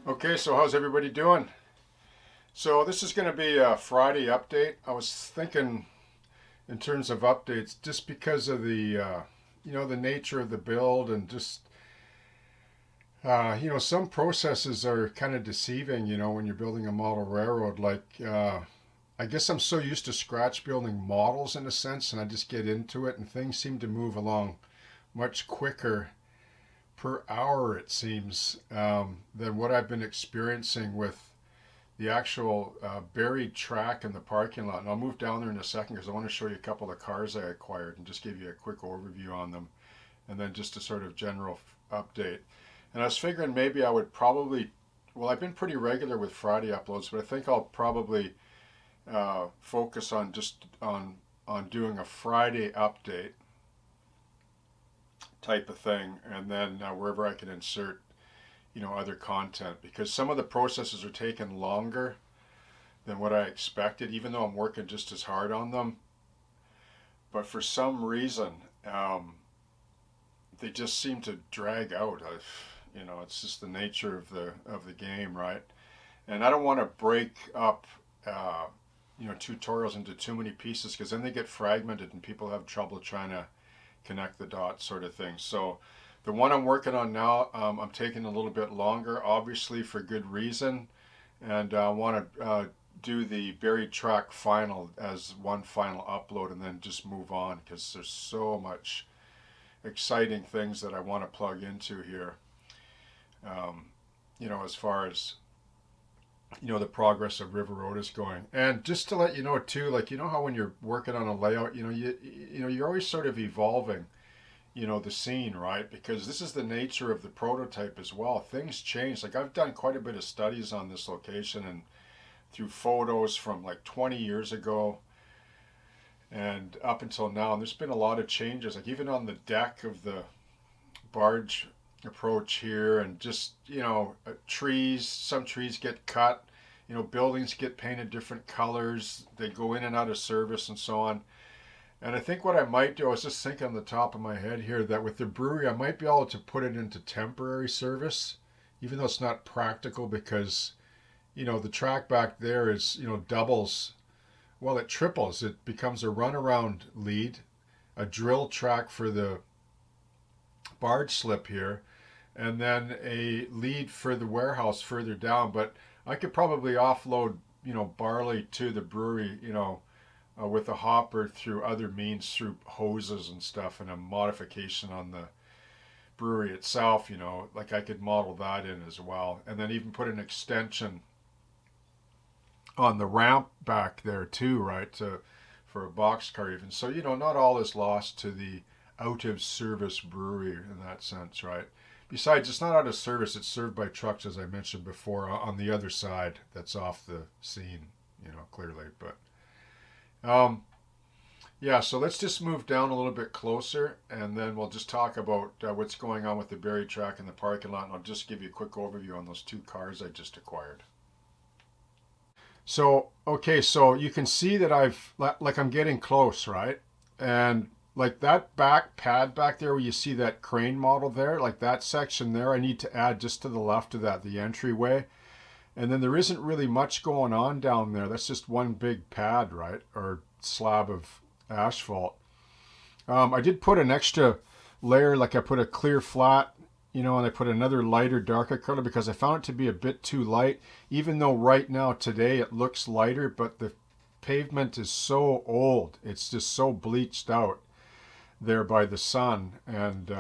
Okay, so how's everybody doing? So this is going to be a Friday update. I was thinking in terms of updates, just because of the nature of the build and just, some processes are kind of deceiving, when you're building a model railroad. I guess I'm so used to scratch building models in a sense, and I just get into it, and things seem to move along much quicker per hour, it seems, than what I've been experiencing with the actual buried track in the parking lot. And I'll move down there in a second because I want to show you a couple of cars I acquired and just give you a quick overview on them. And then just a sort of general update. And I was figuring maybe I would probably, well, I've been pretty regular with Friday uploads, but I think I'll probably focus on just on doing a Friday update type of thing, and then wherever I can insert other content, because some of the processes are taking longer than what I expected, even though I'm working just as hard on them. But for some reason, they just seem to drag out. It's just the nature of the game, right? And I don't want to break up, tutorials into too many pieces, because then they get fragmented and people have trouble trying to connect the dots, sort of thing. So the one I'm working on now, I'm taking a little bit longer, obviously for good reason, and I want to do the buried track final as one final upload, and then just move on, because there's so much exciting things that I want to plug into here. As far as the progress of River Road is going, and just to let you know too, how when you're working on a layout, you're always sort of evolving the scene, right? Because this is the nature of the prototype as well. Things change. Like, I've done quite a bit of studies on this location, and through photos from like 20 years ago and up until now, and there's been a lot of changes, like even on the deck of the barge approach here, and just trees, some trees get cut, buildings get painted different colors, they go in and out of service and so on. And I think what I might do, I was just thinking on the top of my head here, that with the brewery, I might be able to put it into temporary service, even though it's not practical, because, the track back there is, doubles. Well, it triples. It becomes a runaround lead, a drill track for the barge slip here, and then a lead for the warehouse further down. But I could probably offload, barley to the brewery, with a hopper through other means, through hoses and stuff, and a modification on the brewery itself, like I could model that in as well. And then even put an extension on the ramp back there too, right, for a boxcar even. So, not all is lost to the out of service brewery in that sense, right? Besides, it's not out of service, it's served by trucks, as I mentioned before, on the other side that's off the scene, clearly. But yeah, so let's just move down a little bit closer, and then we'll just talk about what's going on with the buried track in the parking lot, and I'll just give you a quick overview on those two cars I just acquired. So, okay, so you can see that I'm getting close, right? And like that back pad back there where you see that crane model there, like that section there, I need to add just to the left of that, the entryway. And then there isn't really much going on down there. That's just one big pad, right? Or slab of asphalt. I did put an extra layer, like I put a clear flat, and I put another lighter, darker color, because I found it to be a bit too light, even though right now today it looks lighter, but the pavement is so old. It's just so bleached out there by the sun. And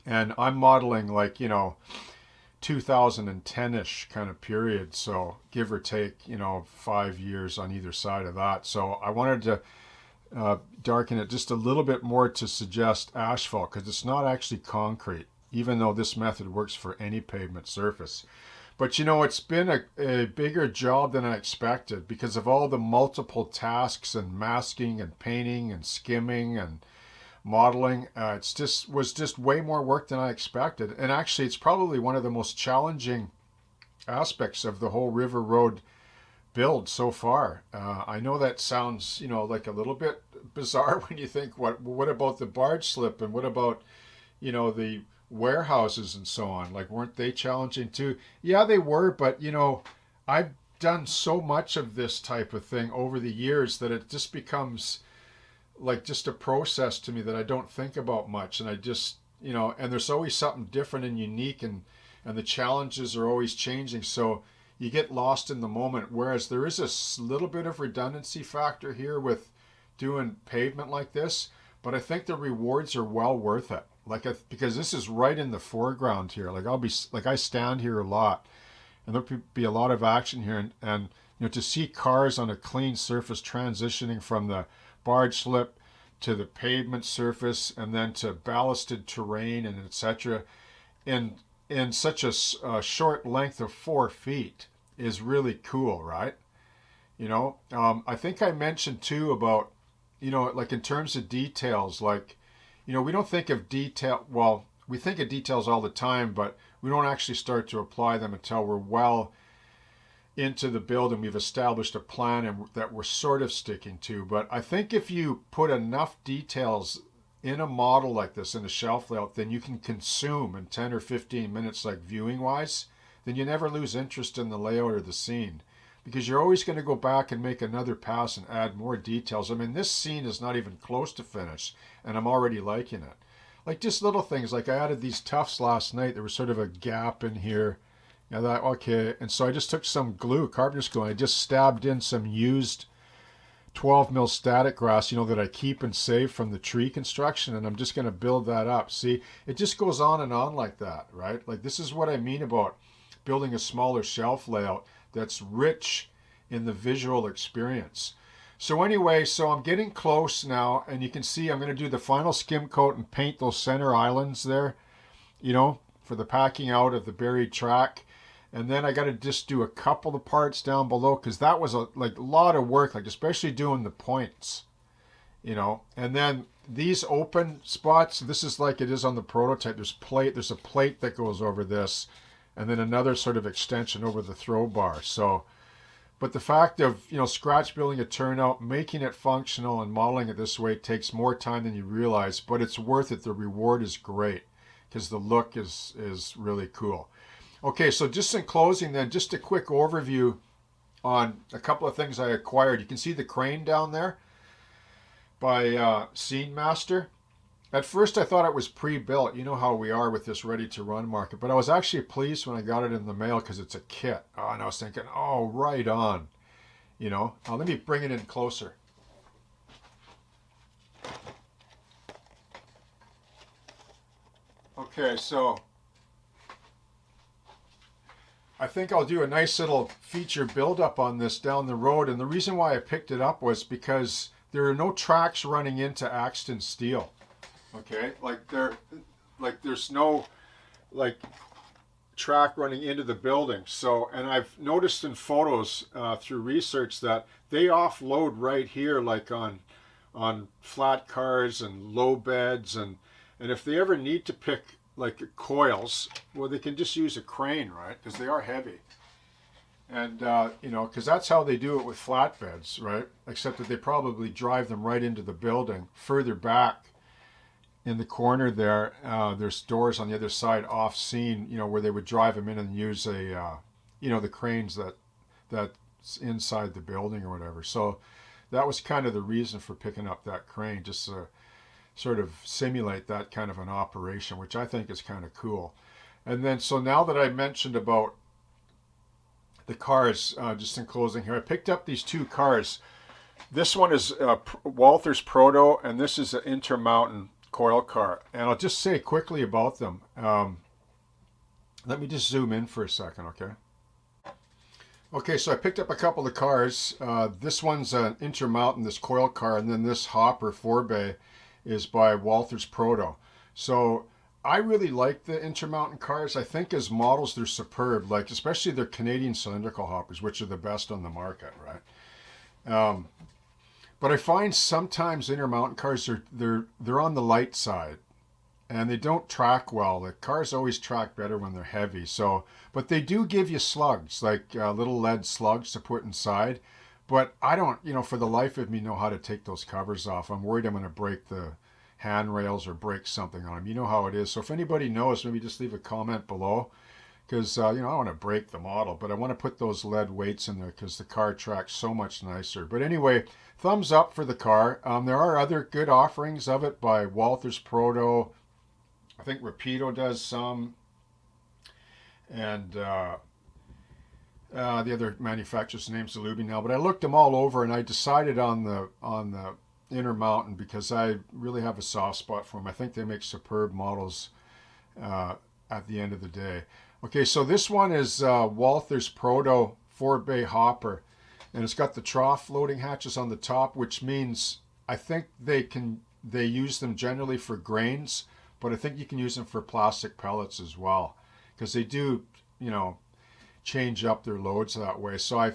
I'm modeling 2010-ish kind of period, so give or take 5 years on either side of that. So I wanted to darken it just a little bit more to suggest asphalt, because it's not actually concrete, even though this method works for any pavement surface. But it's been a bigger job than I expected, because of all the multiple tasks and masking and painting and skimming and modeling. Was just way more work than I expected. And actually, it's probably one of the most challenging aspects of the whole River Road build so far. I know that sounds, like a little bit bizarre when you think, what about the barge slip, and what about, the warehouses and so on. Like, weren't they challenging too? Yeah, they were, but I've done so much of this type of thing over the years that it just becomes like just a process to me that I don't think about much, and I just and there's always something different and unique, and the challenges are always changing, so you get lost in the moment. Whereas there is a little bit of redundancy factor here with doing pavement like this, but I think the rewards are well worth it. Like, because this is right in the foreground here. Like, I stand here a lot, and there'll be a lot of action here, and to see cars on a clean surface transitioning from the barge slip to the pavement surface and then to ballasted terrain and etc. in such a short length of 4 feet is really cool, right? I think I mentioned too about like in terms of details, like we don't think of detail. Well, we think of details all the time, but we don't actually start to apply them until we're well into the build and we've established a plan and that we're sort of sticking to. But I think if you put enough details in a model like this, in a shelf layout, then you can consume in 10 or 15 minutes, like viewing wise, then you never lose interest in the layout or the scene, because you're always going to go back and make another pass and add more details. I mean, this scene is not even close to finish and I'm already liking it. Like, just little things, like I added these tufts last night. There was sort of a gap in here. I thought, okay, and so I just took some glue, carpenter's glue, and I just stabbed in some used 12 mil static grass, that I keep and save from the tree construction, and I'm just going to build that up. See, it just goes on and on like that, right? Like, this is what I mean about building a smaller shelf layout that's rich in the visual experience. So anyway, so I'm getting close now, and you can see I'm going to do the final skim coat and paint those center islands there, for the packing out of the buried track. And then I got to just do a couple of parts down below, because that was a lot of work, like especially doing the points, And then these open spots, this is like it is on the prototype. There's a plate that goes over this, and then another sort of extension over the throw bar. So, but the fact of scratch building a turnout, making it functional, and modeling it this way takes more time than you realize, but it's worth it. The reward is great because the look is really cool. Okay, so just in closing then, just a quick overview on a couple of things I acquired. You can see the crane down there by Scene Master. At first I thought it was pre-built. You know how we are with this ready-to-run market. But I was actually pleased when I got it in the mail because it's a kit. And I was thinking, oh, right on. Let me bring it in closer. Okay, so I think I'll do a nice little feature build-up on this down the road. And the reason why I picked it up was because there are no tracks running into Axton steel. Okay, there's no track running into the building. So, and I've noticed in photos through research that they offload right here, like on flat cars and low beds, and if they ever need to pick like coils, well, they can just use a crane, right? Because they are heavy. And, because that's how they do it with flatbeds, right? Except that they probably drive them right into the building. Further back in the corner there, there's doors on the other side off scene, where they would drive them in and use the cranes that's inside the building or whatever. So that was kind of the reason for picking up that crane, just to sort of simulate that kind of an operation, which I think is kind of cool. And then, so now that I mentioned about the cars, just in closing here, I picked up these two cars. This one is Walther's Proto, and this is an Intermountain coil car. And I'll just say quickly about them. Let me just zoom in for a second, okay? Okay, so I picked up a couple of cars. This one's an Intermountain, this coil car, and then this Hopper 4-bay is by Walther's Proto. So I really like the Intermountain cars. I think as models they're superb, like especially their Canadian cylindrical hoppers, which are the best on the market, right? But I find sometimes Intermountain cars they're on the light side, and they don't track well. The cars always track better when they're heavy. So, but they do give you slugs, like little lead slugs to put inside. But I don't, for the life of me, know how to take those covers off. I'm worried I'm going to break the handrails or break something on them. You know how it is. So if anybody knows, maybe just leave a comment below, because you know, I don't want to break the model, but I want to put those lead weights in there because the car tracks so much nicer. But anyway, thumbs up for the car. There are other good offerings of it by Walthers Proto. I think Rapido does some, and the other manufacturer's name's eluding now. But I looked them all over, and I decided on the Intermountain because I really have a soft spot for them. I think they make superb models at the end of the day. Okay, so this one is Walthers Proto 4-bay hopper, and it's got the trough loading hatches on the top, which means I think they use them generally for grains, but I think you can use them for plastic pellets as well, because they do, you know, change up their loads that way. So I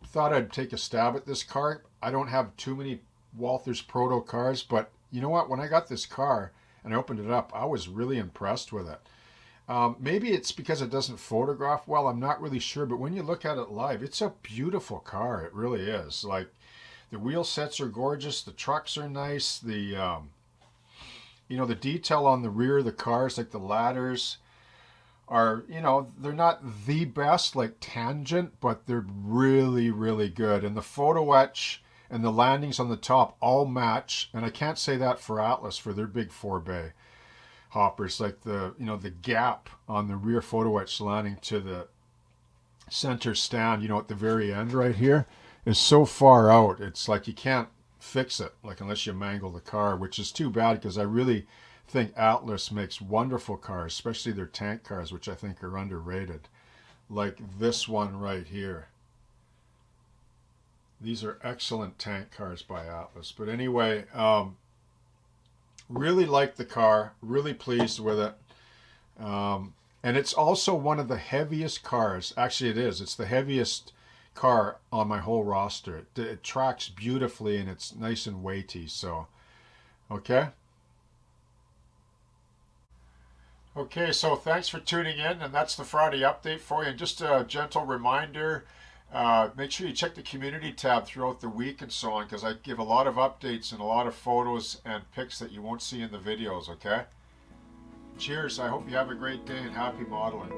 thought I'd take a stab at this car. I don't have too many Walthers Proto cars, but you know what? When I got this car and I opened it up, I was really impressed with it. Maybe it's because it doesn't photograph well. I'm not really sure, but when you look at it live, it's a beautiful car. It really is. Like, the wheel sets are gorgeous. The trucks are nice. The you know, the detail on the rear of the cars, like the ladders, are, you know, they're not the best like Tangent, but they're really, really good. And the photo etch and the landings on the top all match. And I can't say that for Atlas for their big 4-bay hoppers. Like the, you know, the gap on the rear photo etch landing to the center stand, you know, at the very end right here, is so far out. It's like you can't fix it, like, unless you mangle the car, which is too bad, because I really think Atlas makes wonderful cars, especially their tank cars, which I think are underrated, like this one right here. These are excellent tank cars by Atlas. But anyway, really like the car, really pleased with it. And it's also one of the heaviest cars. Actually, it is. It's the heaviest car on my whole roster. It tracks beautifully, and it's nice and weighty. So, okay. Okay, so thanks for tuning in, and that's the Friday update for you. And just a gentle reminder, make sure you check the community tab throughout the week and so on, because I give a lot of updates and a lot of photos and pics that you won't see in the videos, okay? Cheers. I hope you have a great day and happy modeling.